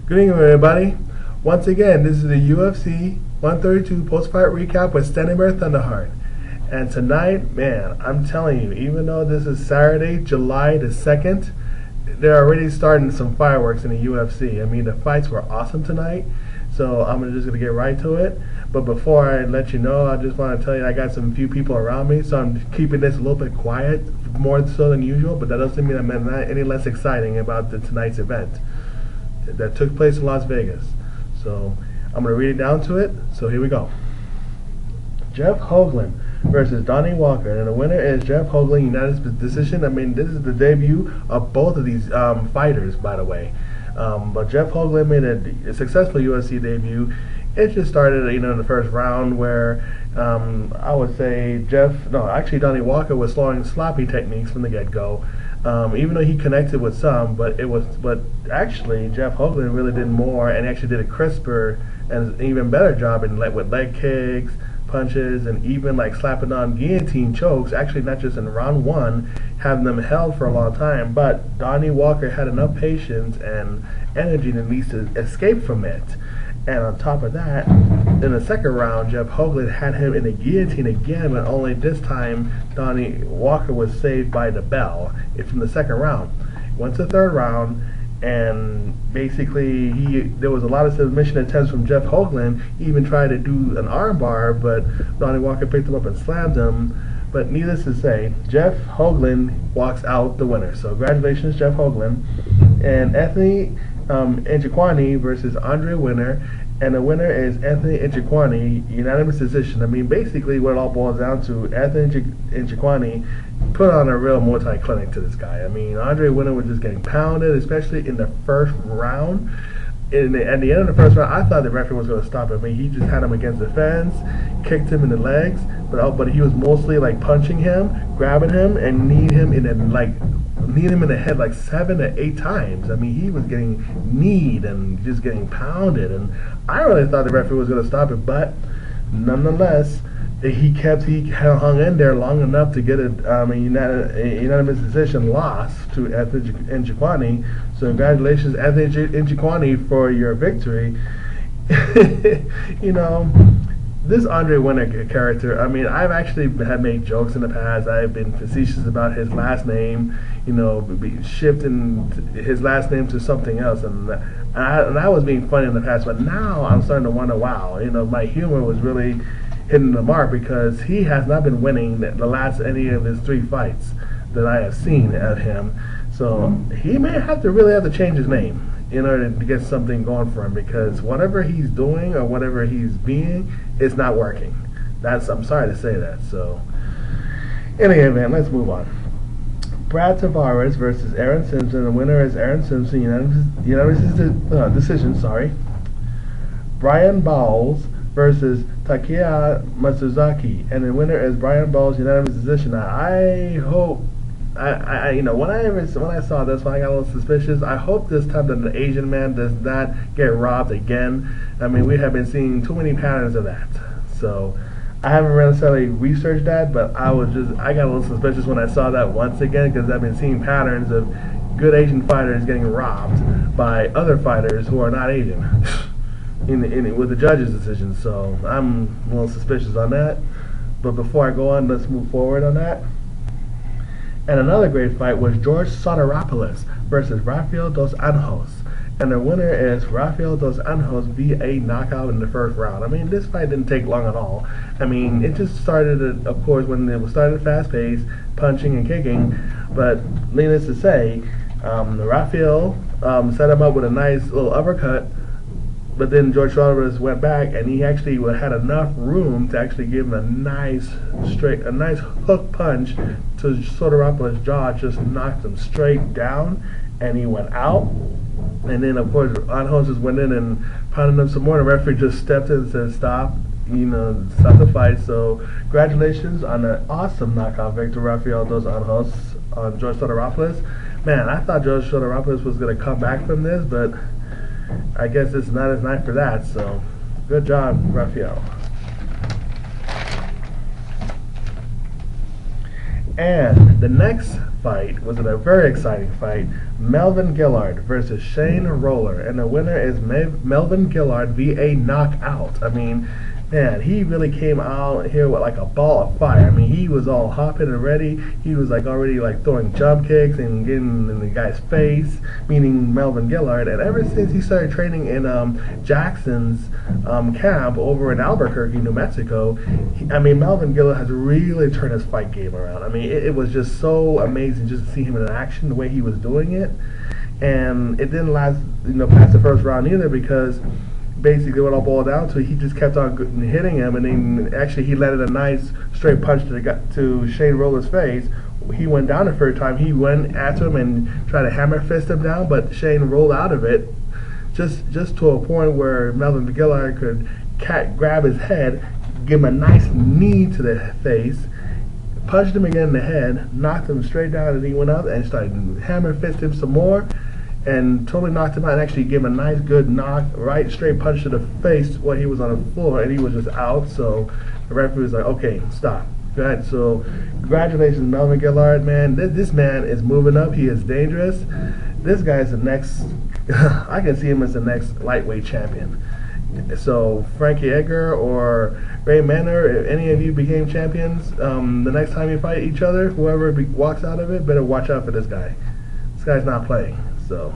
Good evening, everybody. Once again, this is the UFC 132 post-fight recap with Standing Bear Thunderheart. And tonight, man, I'm telling you, even though this is Saturday, July the 2nd, they're already starting some fireworks in the UFC. I mean, the fights were awesome tonight, so I'm just going to get right to it. But before I let you know, I just want to tell you I got some few people around me, so I'm keeping this a little bit quiet, more so than usual, but that doesn't mean I'm not any less exciting about tonight's event that took place in Las Vegas. So I'm going to read it down to it. So here we go. Jeff Houland versus Donny Walker, and the winner is Jeff Houland, unanimous decision. I mean, this is the debut of both of these fighters, by the way. But Jeff Houland made a successful UFC debut. It just started, in the first round where I would say Donny Walker was throwing sloppy techniques from the get-go. Even though he connected with some, but actually Jeff Houland really did more and actually did a crisper and even better job with leg kicks, punches, and even like slapping on guillotine chokes. Actually, not just in round one, having them held for a long time, but Donny Walker had enough patience and energy to at least escape from it. And on top of that, in the second round, Jeff Houland had him in the guillotine again, but only this time Donny Walker was saved by the bell from the second round. Went to the third round, and basically there was a lot of submission attempts from Jeff Houland. He even tried to do an armbar, but Donny Walker picked him up and slammed him. But needless to say, Jeff Houland walks out the winner. So congratulations, Jeff Houland. And Anthony Njokuani versus Andre Winner, and the winner is Anthony Njokuani, unanimous decision. I mean, basically what it all boils down to, Anthony Njokuani put on a real multi-clinic to this guy. I mean, Andre Winner was just getting pounded, especially in the first round. At the end of the first round, I thought the referee was going to stop him. I mean, he just had him against the fence, kicked him in the legs, but he was mostly like punching him, grabbing him, and kneed him in the head like 7 to 8 times. I mean, he was getting kneed and just getting pounded, and I really thought the referee was going to stop it, but nonetheless, he hung in there long enough to get a unanimous decision loss to Anthony Njokuani. So congratulations, Anthony Njokuani, for your victory. This Andre Winner character, I mean, I've actually had made jokes in the past. I've been facetious about his last name, shifting his last name to something else, and I was being funny in the past, but now I'm starting to wonder, wow, my humor was really hitting the mark, because he has not been winning the last any of his 3 fights that I have seen of him. So he may really have to change his name in order to get something going for him, because whatever he's doing or whatever he's being, it's not working. I'm sorry to say that. So anyway, man, let's move on. Brad Tavares versus Aaron Simpson. The winner is Aaron Simpson, unanimous decision. Sorry. Brian Bowles versus Takeya Mizugaki, and the winner is Brian Bowles, unanimous decision. I hope. When I saw this one, I got a little suspicious. I hope this time that the Asian man does not get robbed again. I mean, we have been seeing too many patterns of that. So I haven't necessarily researched that, but I got a little suspicious when I saw that once again, because I've been seeing patterns of good Asian fighters getting robbed by other fighters who are not Asian with the judges' decisions. So I'm a little suspicious on that. But before I go on, let's move forward on that. And another great fight was George Sotiropoulos versus Rafael dos Anjos. And the winner is Rafael dos Anjos via knockout in the first round. I mean, this fight didn't take long at all. I mean, it just started, of course, when it started fast-paced, punching and kicking. But needless to say, Rafael set him up with a nice little uppercut. But then George Sotiropoulos went back, and he actually had enough room to actually give him a nice hook punch to Sotiropoulos' jaw. Just knocked him straight down, and he went out. And then, of course, Anjos just went in and pounded him some more. The referee just stepped in and said, "Stop, stop the fight." So, congratulations on an awesome knockout victory, Rafael dos Anjos on George Sotiropoulos. Man, I thought George Sotiropoulos was going to come back from this, but I guess it's not his night for that, so good job, Rafael. And the next fight was a very exciting fight. Melvin Guillard versus Shane Roller, and the winner is Melvin Guillard via knockout. I mean, man, he really came out here with like a ball of fire. I mean, he was all hopping and ready. He was like already like throwing jump kicks and getting in the guy's face, meaning Melvin Guillard. And ever since he started training in Jackson's camp over in Albuquerque, New Mexico, I mean, Melvin Guillard has really turned his fight game around. I mean, it was just so amazing just to see him in action, the way he was doing it. And it didn't last, past the first round either, because basically what it all boiled down to, he just kept on hitting him, and then actually he landed a nice straight punch to Shane Roller's face. He went down the third time. He went after him and tried to hammer fist him down, but Shane rolled out of it just to a point where Melvin Guillard could grab his head, give him a nice knee to the face, punched him again in the head, knocked him straight down, and he went up and started hammer fist him some more, and totally knocked him out, and actually gave him a nice good knock, right straight punch to the face while he was on the floor, and he was just out. So the referee was like, okay, stop. Go ahead. So congratulations, Melvin Guillard, man. This man is moving up. He is dangerous. This guy is the next, I can see him as the next lightweight champion. So Frankie Edgar or Ray Manor, if any of you became champions, the next time you fight each other, whoever walks out of it, better watch out for this guy. This guy's not playing. So,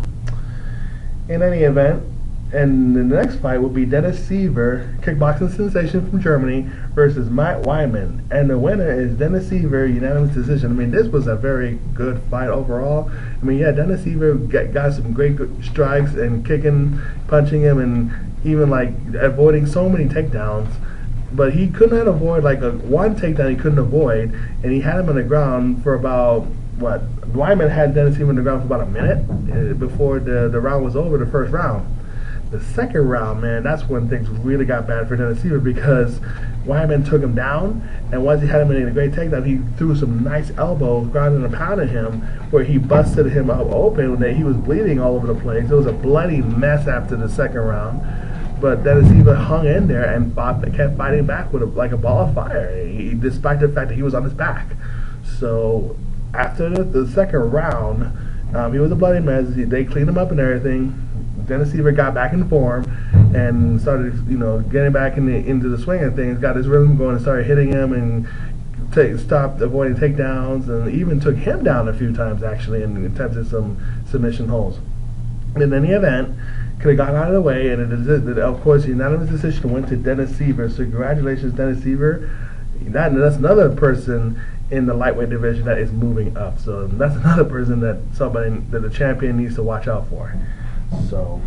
in any event, and the next fight will be Dennis Siver, kickboxing sensation from Germany, versus Mike Wiman, and the winner is Dennis Siver, unanimous decision. I mean, this was a very good fight overall. I mean, yeah, Dennis Siver got some great strikes and kicking, punching him, and even like avoiding so many takedowns. But he could not avoid like one takedown he couldn't avoid, and he had him on the ground for about Wiman had Dennis Siver on the ground for about a minute before the round was over, the first round. The second round, man, that's when things really got bad for Dennis Siver, because Wiman took him down, and once he had him in a great takedown, he threw some nice elbows, grounding and pounding him, where he busted him up open, and he was bleeding all over the place. It was a bloody mess after the second round. But Dennis Siver hung in there and kept fighting back with like a ball of fire, despite the fact that he was on his back. So after the second round, he was a bloody mess. They cleaned him up and everything. Dennis Siver got back in form and started, getting back into the swing of things. Got his rhythm going and started hitting him and stopped avoiding takedowns, and even took him down a few times actually and attempted some submission holds. In any event, could have gotten out of the way, and of course, unanimous decision went to Dennis Siver. So congratulations, Dennis Siver. That's another person in the lightweight division that is moving up. So that's another person that the champion needs to watch out for. So,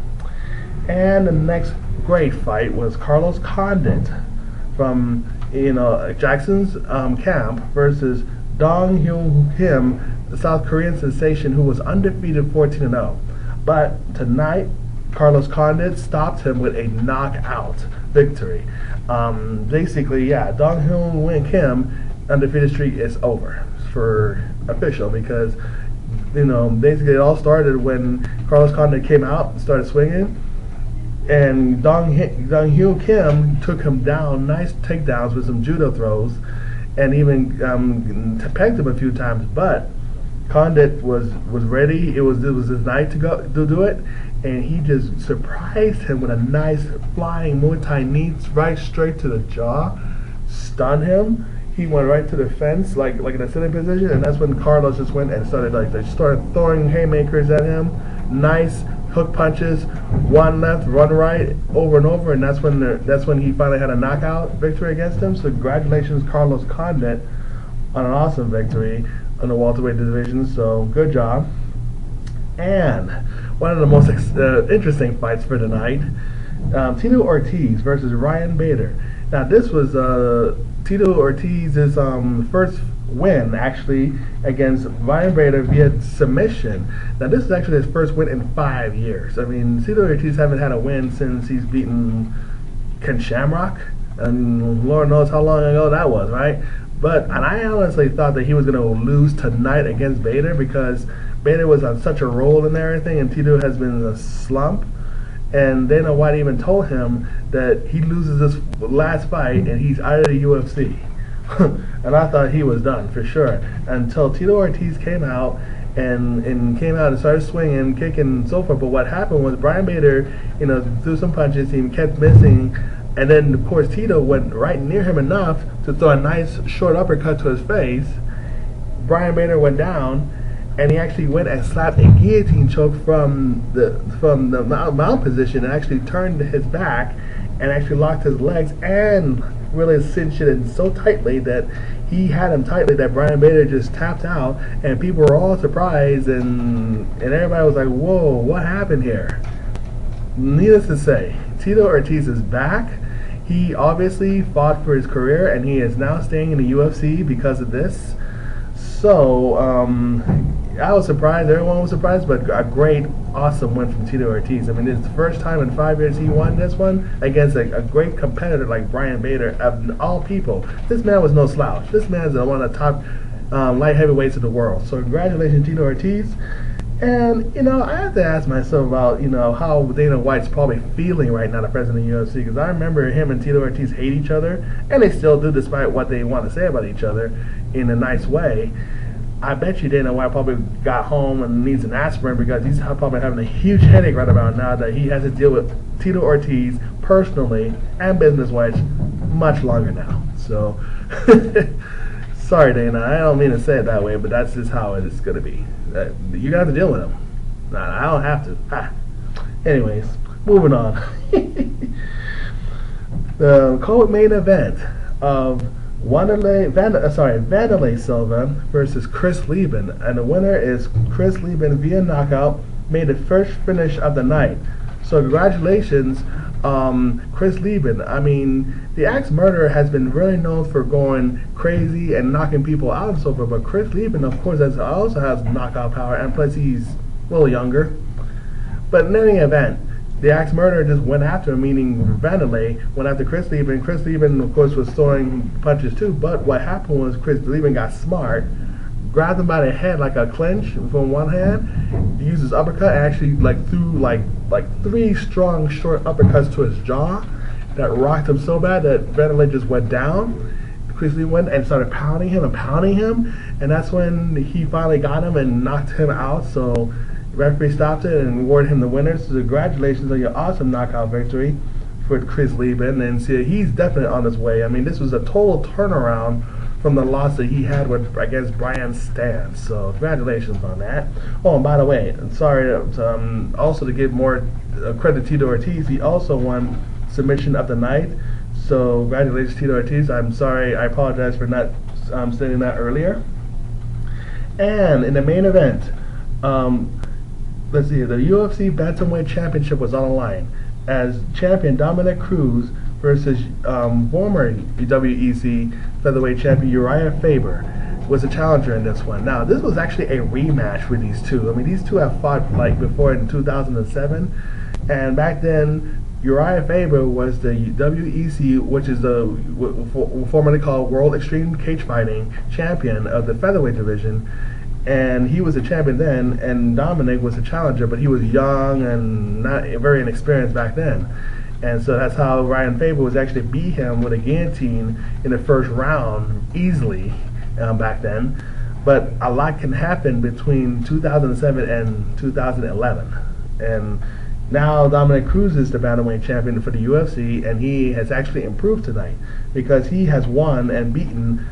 and the next great fight was Carlos Condit from Jackson's camp versus Dong Hyun Kim, the South Korean sensation who was undefeated 14-0. But tonight, Carlos Condit stopped him with a knockout victory. Basically, yeah, Dong Hyun Kim undefeated streak is over for official, because basically it all started when Carlos Condit came out and started swinging, and Dong Hyun Kim took him down, nice takedowns with some judo throws, and even pegged him a few times. But Condit was ready. It was his night to do it, and he just surprised him with a nice flying Muay Thai knee right straight to the jaw, stunned him. He went right to the fence, like in a sitting position, and that's when Carlos just went and started throwing haymakers at him, nice hook punches, one left, one right, over and over, and that's when he finally had a knockout victory against him. So congratulations, Carlos Condit, on an awesome victory on the welterweight division. So good job. And one of the most interesting fights for the night, Tito Ortiz versus Ryan Bader. Now this was Tito Ortiz's first win actually against Ryan Bader via submission. Now this is actually his first win in 5 years. I mean, Tito Ortiz haven't had a win since he's beaten Ken Shamrock, and Lord knows how long ago that was, right? And I honestly thought that he was going to lose tonight against Bader, because Bader was on such a roll and everything, and Tito has been in a slump. And Dana White even told him that he loses this last fight and he's out of the UFC. And I thought he was done for sure until Tito Ortiz came out and came out and started swinging, kicking, and so forth. But what happened was Brian Bader, threw some punches. He kept missing, and then of course Tito went right near him enough to throw a nice short uppercut to his face. Brian Bader went down, and he actually went and slapped a guillotine choke from the mount position, and actually turned his back and actually locked his legs and really cinched it in so tightly that he had him tightly that Brian Bader just tapped out, and people were all surprised, and everybody was like, whoa, what happened here? Needless to say, Tito Ortiz is back. He obviously fought for his career, and he is now staying in the UFC because of this. So, I was surprised, everyone was surprised, but a great, awesome win from Tito Ortiz. I mean, it's the first time in 5 years he won this one against a great competitor like Brian Bader, of all people. This man was no slouch. This man's one of the top light heavyweights of the world. So congratulations, Tito Ortiz. And, I have to ask myself about, how Dana White's probably feeling right now, the president of the UFC, because I remember him and Tito Ortiz hate each other, and they still do despite what they want to say about each other in a nice way. I bet you Dana White probably got home and needs an aspirin because he's probably having a huge headache right about now that he has to deal with Tito Ortiz personally and business-wise much longer now. So, sorry, Dana. I don't mean to say it that way, but that's just how it's going to be. You're going to have to deal with him. Nah, I don't have to. Anyways, moving on. The co-main event of Wanderlei Silva versus Chris Leben, and the winner is Chris Leben via knockout, made the first finish of the night. So congratulations, Chris Leben. I mean, the Axe Murderer has been really known for going crazy and knocking people out and so forth, but Chris Leben, of course, also has knockout power, and plus he's a little younger. But in any event, the Axe Murderer just went after him, meaning Wanderlei went after Chris Leben. Chris Leben, of course, was throwing punches too, but what happened was Chris Leben got smart, grabbed him by the head like a clinch from one hand, used his uppercut, and actually threw like 3 strong short uppercuts to his jaw that rocked him so bad that Wanderlei just went down. Chris Leben went and started pounding him, and that's when he finally got him and knocked him out. So the referee stopped it and awarded him the winner. So congratulations on your awesome knockout victory for Chris Leben. And see, he's definitely on his way. I mean, this was a total turnaround from the loss that he had against Brian Stans. So congratulations on that. Oh, and by the way, I'm sorry, also to give more credit to Tito Ortiz, he also won submission of the night. So congratulations, Tito Ortiz. I'm sorry, I apologize for not stating that earlier. And in the main event, let's see, the UFC Bantamweight Championship was on the line as champion Dominick Cruz versus former WEC featherweight champion Urijah Faber was a challenger in this one. Now, this was actually a rematch for these two. I mean, these two have fought before in 2007, and back then Urijah Faber was the WEC, which is the formerly called World Extreme Cage Fighting champion of the featherweight division. And he was a champion then, and Dominick was a challenger, but he was young and not very inexperienced back then. And so that's how Ryan Faber was actually beat him with a guillotine in the first round easily back then. But a lot can happen between 2007 and 2011. And now Dominick Cruz is the bantamweight champion for the UFC, and he has actually improved tonight because he has won and beaten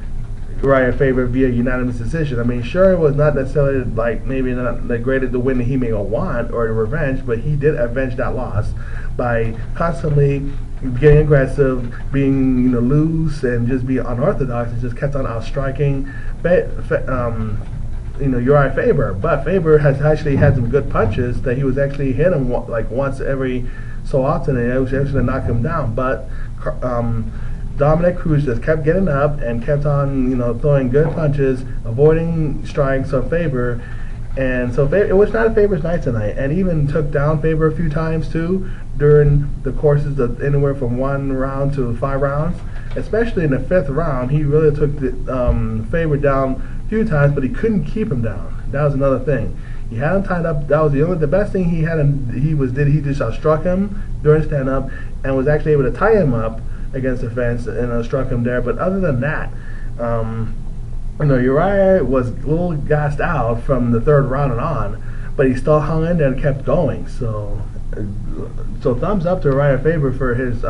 Urijah Faber via unanimous decision. I mean, sure, it was not necessarily maybe not the greatest the win that he may want or the revenge, but he did avenge that loss by constantly getting aggressive, being loose, and just being unorthodox, and just kept on outstriking Urijah Faber. But Faber has actually had some good punches that he was actually hit him once every so often, and it was actually to knock him down. But Dominick Cruz just kept getting up and kept on, throwing good punches, avoiding strikes on Faber, and so it was not Faber's night tonight, and even took down Faber a few times too during the courses of anywhere from 1 round to 5 rounds. Especially in the 5th round, he really took Faber down a few times, but he couldn't keep him down. That was another thing. He had him tied up. That was the best thing he had. He just struck him during stand up and was actually able to tie him up against the fence and struck him there. But other than that, Urijah was a little gassed out from the third round and on, but he still hung in there and kept going. So thumbs up to Urijah Faber for his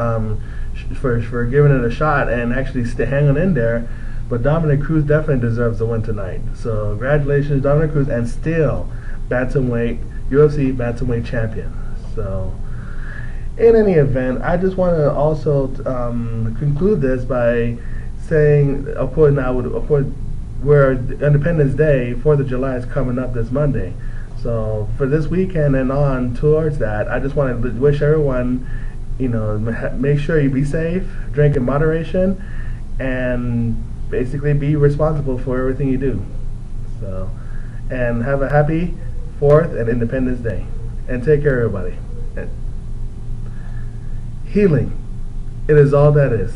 for giving it a shot and actually hanging in there. But Dominick Cruz definitely deserves the win tonight. So congratulations, Dominick Cruz, and still UFC Bantamweight champion. So in any event, I just want to also conclude this by saying, of course, where Independence Day, 4th of July, is coming up this Monday. So for this weekend and on towards that, I just want to wish everyone, make sure you be safe, drink in moderation, and basically be responsible for everything you do. So, and have a happy 4th and Independence Day. And take care, everybody. Healing, it is all that is.